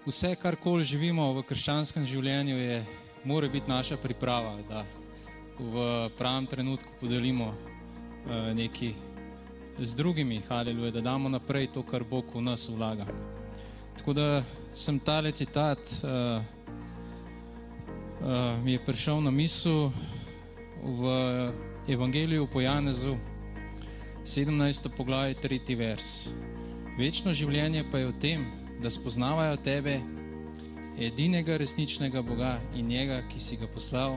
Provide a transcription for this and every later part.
Vse, karkoli živimo v krščanskem življenju, mora biti naša priprava, da v pravem trenutku podelimo nekaj z drugimi, haleluja, da damo naprej to, kar Bog v nas vlaga. Tako da sem tale citat mi je prišel na misel v Evangeliju po Janezu, 17. poglavje, 3. vers. Večno življenje pa je v tem, da spoznavajo tebe, edinega resničnega Boga in njega, ki si ga poslal,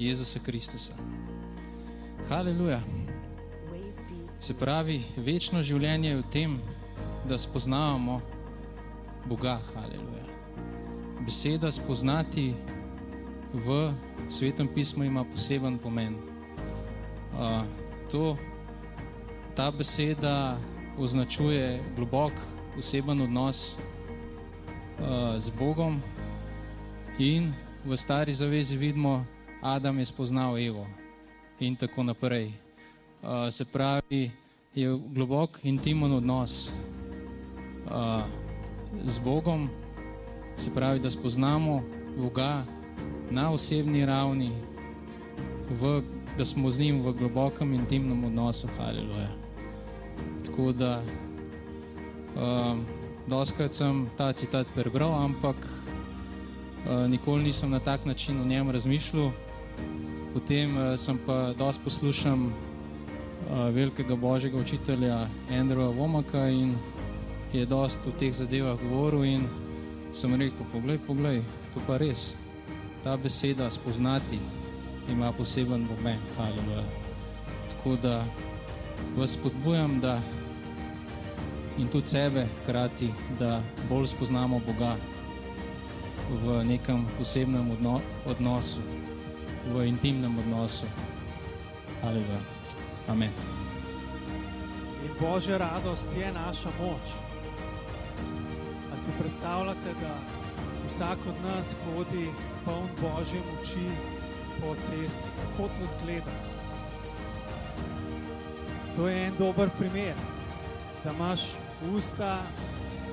Jezusa Kristusa. Haleluja. Se pravi, večno življenje je v tem, da spoznavamo Boga. Haleluja. Beseda spoznati v Svetem pismu ima poseben pomen. Ta beseda označuje globok, oseben odnos z Bogom in v Stari zavezi vidimo, Adam je spoznal Evo in tako naprej. Se pravi, je globok, intimen odnos z Bogom, se pravi, da spoznamo Boga na osebni ravni, da smo z njim v globokem, intimnem odnosu. Haleluja. Tako da dostikrat sem ta citat prebral, ampak nikoli nisem na tak način o njem razmišljal. Potem sem pa dosti poslušam velikega božjega učitelja Andrewa Womaka in je dosti o teh zadevah govoril in sem rekel, poglej, to pa res. Ta beseda spoznati ima poseben pomen. Haleluja. Tako da vas spodbujam, da in tudi sebe hkrati, da bolj spoznamo Boga v nekem posebnem odnosu, v intimnem odnosu. Haleluja. Amen. In Božja radost je naša moč. A si predstavljate, da vsak od nas hodi poln Božje moči po cesti? Kako to izgleda? To je en dober primer, da imaš usta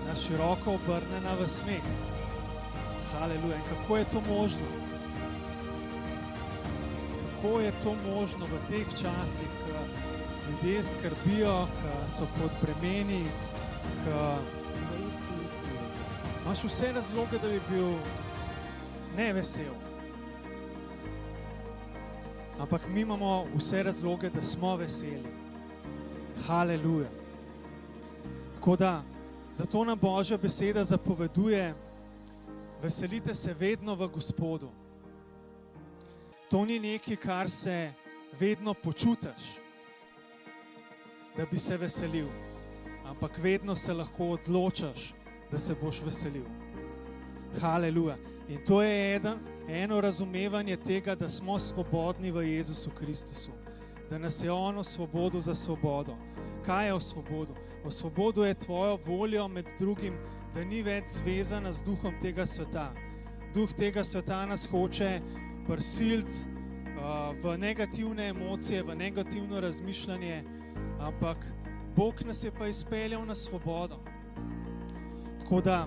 na široko obrnjena v smeh. Haleluja. In kako je to možno? Kako je to možno v teh časih, ko ljudje skrbijo, ko so pod bremeni, ko imaš vse razloge, da bi bil nevesel. Ampak mi imamo vse razloge, da smo veseli. Haleluja. Tako da, zato nam Božja beseda zapoveduje, veselite se vedno v Gospodu. To ni nekaj, kar se vedno počutiš, da bi se veselil, ampak vedno se lahko odločaš, da se boš veselil. Haleluja. In to je eno razumevanje tega, da smo svobodni v Jezusu Kristusu, da nas je on osvobodil za svobodo. Kaj je osvobodil? Osvobodil je tvojo voljo med drugim, da ni več zvezana z duhom tega sveta. Duh tega sveta nas hoče prisiliti v negativne emocije, v negativno razmišljanje, ampak Bog nas je pa izpeljal na svobodo. Tako da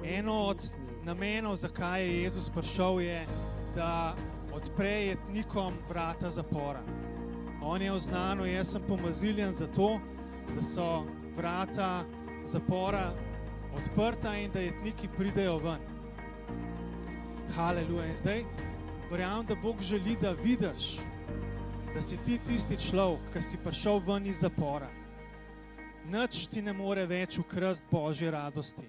eno od namenov, zakaj je Jezus prišel, je, da odpre jetnikom vrata zapora. On je oznanil, jaz sem pomaziljen za to, da so vrata zapora odprta in da jetniki pridejo ven. Haleluja. In zdaj verjamem, da Bog želi, da vidiš, da si ti tisti človek, ki si prišel ven iz zapora. Nič ti ne more več ukrasti Božje radosti.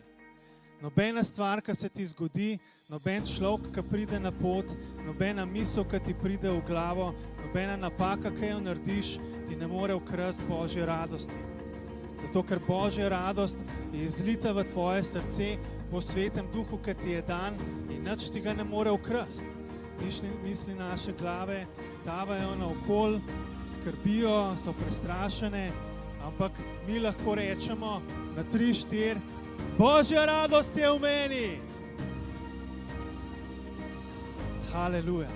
Nobena stvar, ki se ti zgodi, noben človek, ki pride na pot, nobena misel, ki ti pride v glavo, nobena napaka, ki jo narediš, ti ne more ukrasti Božje radosti. Zato, ker Božja radost je izlita v tvoje srce po Svetem Duhu, ki ti je dan in nič ti ga ne more ukrasti. Misli naše glave tavajo naokoli, skrbijo, so prestrašene, ampak mi lahko rečemo na 3-4, Božja radost je v meni. Haleluja.